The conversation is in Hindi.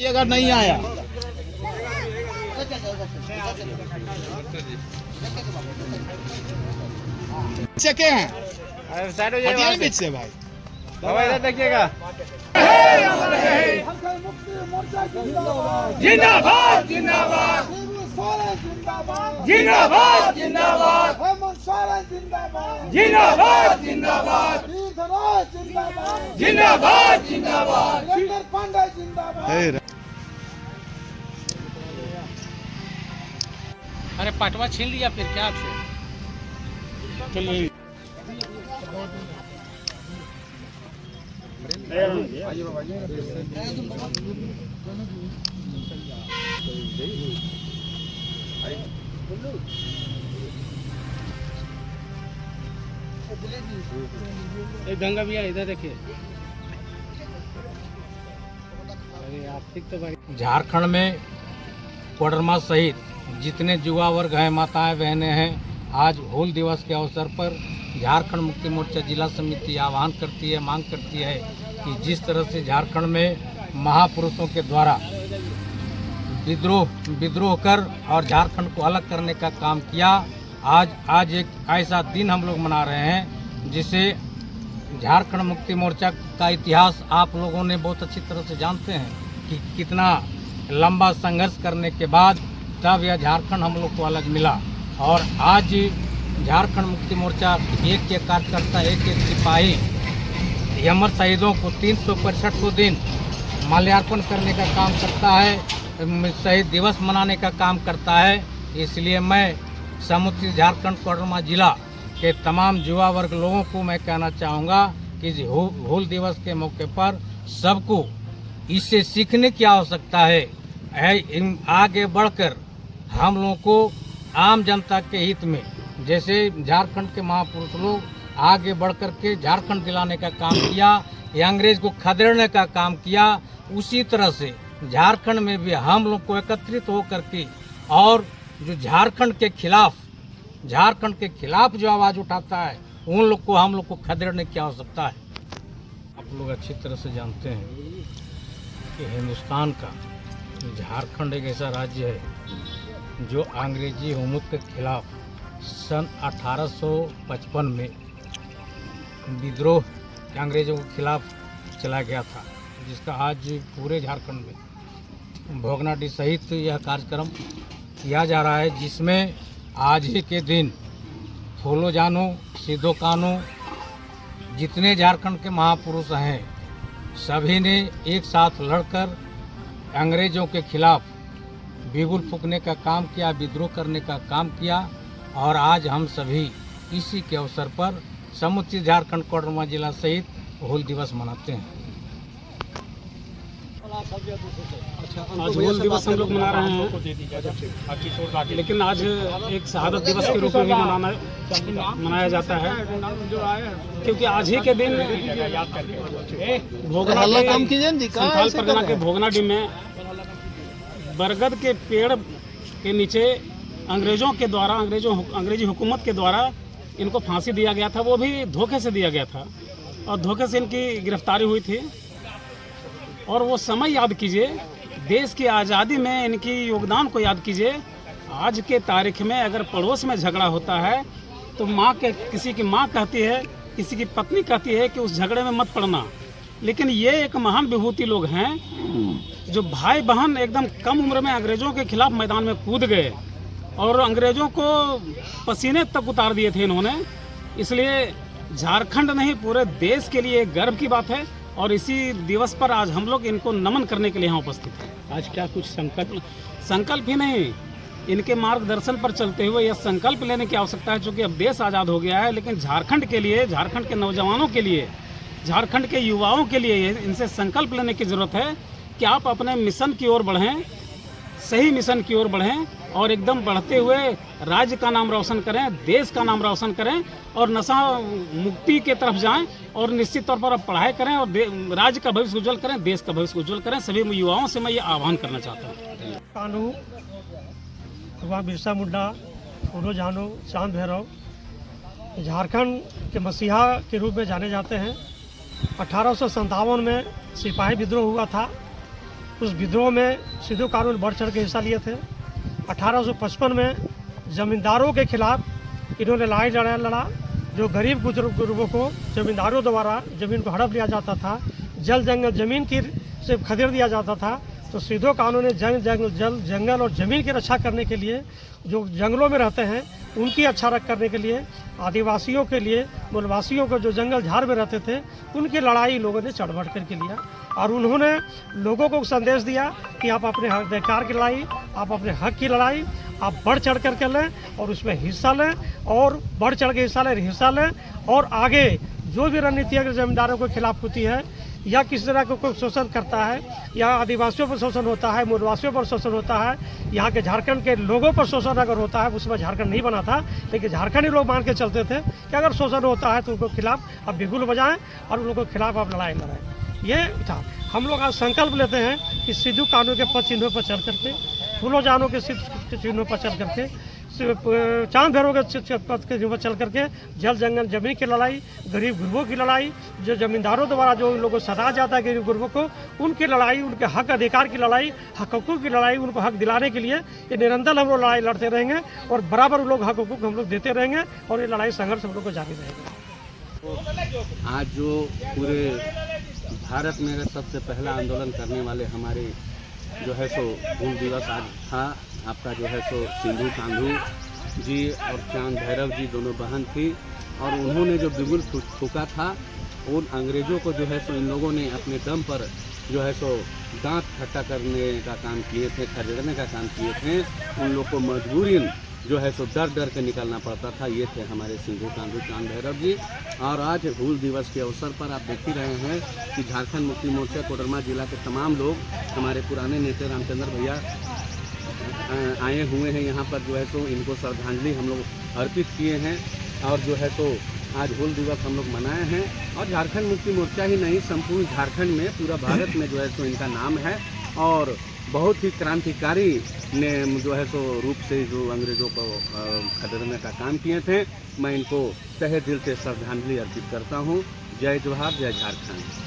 अगर नहीं आया चके हैं हटिए बीच से भाई बाबा इधर देखिएगा। जिंदाबाद जिंदाबाद जिंदाबाद जिंदाबाद जिंदाबाद जिंदाबाद जिंदाबाद जिंदाबाद अरे पटवा छीन लिया फिर क्या आपसे? गंगा भैया इधर देखिए। अरे आर्थिक तो भाई झारखंड में कोडरमा सहित जितने युवा वर्ग हैं, माताएं बहनें हैं, आज हूल दिवस के अवसर पर झारखंड मुक्ति मोर्चा जिला समिति आह्वान करती है, मांग करती है कि जिस तरह से झारखंड में महापुरुषों के द्वारा विद्रोह कर और झारखंड को अलग करने का काम किया, आज एक ऐसा दिन हम लोग मना रहे हैं जिसे झारखंड मुक्ति मोर्चा का इतिहास आप लोगों ने बहुत अच्छी तरह से जानते हैं कि कितना लंबा संघर्ष करने के बाद तब यह झारखंड हम लोग को अलग मिला। और आज झारखंड मुक्ति मोर्चा एक कार्यकर्ता, एक सिपाही अमर शहीदों को 365 दिन माल्यार्पण करने का काम करता है, शहीद दिवस मनाने का काम करता है। इसलिए मैं समुद्री झारखंड कोडरमा जिला के तमाम युवा वर्ग लोगों को मैं कहना चाहूँगा कि हूल दिवस के मौके पर सबको इससे सीखने की आवश्यकता है। आगे बढ़कर हम लोगों को आम जनता के हित में, जैसे झारखंड के महापुरुष लोग आगे बढ़कर के झारखंड दिलाने का काम किया या अंग्रेज को खदेड़ने का काम किया, उसी तरह से झारखंड में भी हम लोग को एकत्रित होकर के और जो झारखंड के खिलाफ जो आवाज़ उठाता है उन लोग को हम लोग को खदेड़ने की आवश्यकता है। आप लोग अच्छी तरह से जानते हैं कि हिंदुस्तान का झारखंड एक ऐसा राज्य है जो अंग्रेजी हुकूमत के खिलाफ सन 1855 में विद्रोह अंग्रेजों के खिलाफ चला गया था, जिसका आज पूरे झारखंड में भोगनाडीह सहित यह कार्यक्रम किया जा रहा है, जिसमें आज ही के दिन फूलो जानू, सिद्धो कानू, जितने झारखंड के महापुरुष हैं सभी ने एक साथ लड़कर अंग्रेजों के खिलाफ बिगुल फूंकने का काम किया, विद्रोह करने का काम किया। और आज हम सभी इसी के अवसर पर समुचित झारखंड कोडरमा जिला सहित हूल दिवस मनाते हैं। आज हूल दिवस हम लोग मना रहे हैं, लेकिन आज एक शहादत दिवस के रूप में भी मनाया जाता है, क्योंकि आज ही के दिन संथाल परगना के भोगनाडीह में बरगद के पेड़ के नीचे अंग्रेजों के द्वारा अंग्रेजी हुकूमत के द्वारा इनको फांसी दिया गया था। वो भी धोखे से दिया गया था और धोखे से इनकी गिरफ्तारी हुई थी। और वो समय याद कीजिए, देश की आज़ादी में इनकी योगदान को याद कीजिए। आज के तारीख में अगर पड़ोस में झगड़ा होता है तो किसी की माँ कहती है, किसी की पत्नी कहती है कि उस झगड़े में मत पड़ना, लेकिन ये एक महान विभूति लोग हैं जो भाई बहन एकदम कम उम्र में अंग्रेज़ों के खिलाफ मैदान में कूद गए और अंग्रेज़ों को पसीने तक उतार दिए थे इन्होंने। इसलिए झारखंड नहीं, पूरे देश के लिए गर्व की बात है और इसी दिवस पर आज हम लोग इनको नमन करने के लिए यहाँ उपस्थित हैं। आज क्या कुछ संकल्प ही नहीं, इनके मार्गदर्शन पर चलते हुए यह संकल्प लेने की आवश्यकता है, क्योंकि अब देश आज़ाद हो गया है, लेकिन झारखंड के लिए, झारखंड के नौजवानों के लिए, झारखंड के युवाओं के लिए इनसे संकल्प लेने की ज़रूरत है कि आप अपने मिशन की ओर बढ़ें, सही मिशन की ओर बढ़ें और एकदम बढ़ते हुए राज्य का नाम रोशन करें, देश का नाम रोशन करें और नशा मुक्ति के तरफ जाएं और निश्चित तौर पर अब पढ़ाई करें और राज्य का भविष्य उज्जवल करें, देश का भविष्य उज्जवल करें। सभी युवाओं से मैं ये आह्वान करना चाहता हूँ। कानू, भगवान बिरसा मुंडा, फूलो जानू, चांद भैरव झारखंड के मसीहा के रूप में जाने जाते हैं। 1857 में सिपाही विद्रोह हुआ था उस विद्रोह में सिद्धू कानू ने बढ़ चढ़ के हिस्सा लिए थे। 1855 में ज़मींदारों के खिलाफ इन्होंने लड़ा। जो गरीब गुरबों को ज़मींदारों द्वारा ज़मीन को हड़प लिया जाता था, जंगल ज़मीन की से खदेड़ दिया जाता था। तो सिद्धू कानू ने जंगल और ज़मीन की रक्षा करने के लिए, जो जंगलों में रहते हैं उनकी अच्छा करने के लिए, आदिवासियों के लिए, मूलवासियों को जो जंगल झाड़ में रहते थे उनकी लड़ाई लोगों ने चढ़ बढ़ करके लिया। और उन्होंने लोगों को संदेश दिया कि आप अपने अधिकार की लड़ाई, आप अपने हक की लड़ाई आप बढ़ चढ़ करके लें और उसमें हिस्सा लें, और बढ़ चढ़ के हिस्सा लें और आगे जो भी रणनीति अगर ज़मींदारों के खिलाफ होती है या किसी तरह का कोई शोषण करता है, या आदिवासियों पर शोषण होता है, मूलवासियों पर शोषण होता है, यहाँ के झारखंड के लोगों पर शोषण अगर होता है, उसमें झारखंड नहीं बना था, लेकिन झारखंडी लोग मान के चलते थे कि अगर शोषण होता है तो उनको खिलाफ आप बिगुल बजाएं और उन लोगों के खिलाफ आप लड़ाई लड़ाएं। ये था। हम लोग आज संकल्प लेते हैं कि सिद्धू कानू के पद चिन्हों पर चल करके, फूलों जानों के चिन्हों पर चल करके, चांद भैरव के पद के चिन्हों पर चल करके जल जंगल जमीन की लड़ाई, गरीब गुरबों की लड़ाई, जो जमींदारों द्वारा जो उन लोगों को सताया जाता है गरीब गुरबों को, उनकी लड़ाई, उनके हक अधिकार की लड़ाई, हकों की लड़ाई, उनको हक दिलाने के लिए ये निरंतर हम लोग लड़ाई लड़ते रहेंगे और बराबर उन लोग हकों को हम लोग देते रहेंगे और ये लड़ाई संघर्ष हम लोग को जारी रहेगा। आज जो पूरे भारत में अगर सबसे पहला आंदोलन करने वाले हमारे जो है सो हूल दिवस आज था, आपका जो है सो सिद्धू कान्हू जी और चांद भैरव जी दोनों बहन थी, और उन्होंने जो बिगुल फूका था उन अंग्रेज़ों को जो है सो इन लोगों ने अपने दम पर जो है सो दांत खट्टा करने का काम किए थे, खदेड़ने का काम किए थे। उन लोग को मजबूरीन जो है सो डर डर के निकलना पड़ता था। ये थे हमारे सिद्धू कान्हू चांद भैरव जी। और आज हूल दिवस के अवसर पर आप देख ही रहे हैं कि झारखंड मुक्ति मोर्चा कोडरमा जिला के तमाम लोग, हमारे पुराने नेता रामचंद्र भैया आए हुए हैं यहाँ पर, जो है तो इनको श्रद्धांजलि हम लोग अर्पित किए हैं। और जो है तो आज हूल दिवस हम लोग मनाए हैं। और झारखंड मुक्ति मोर्चा ही नहीं, संपूर्ण झारखंड में, पूरा भारत में जो है तो इनका नाम है। और बहुत ही क्रांतिकारी ने जो है सो रूप से जो अंग्रेज़ों को खदेड़ने का काम किए थे। मैं इनको तहे दिल से श्रद्धांजलि अर्पित करता हूँ। जय जोहार, जय झारखंड।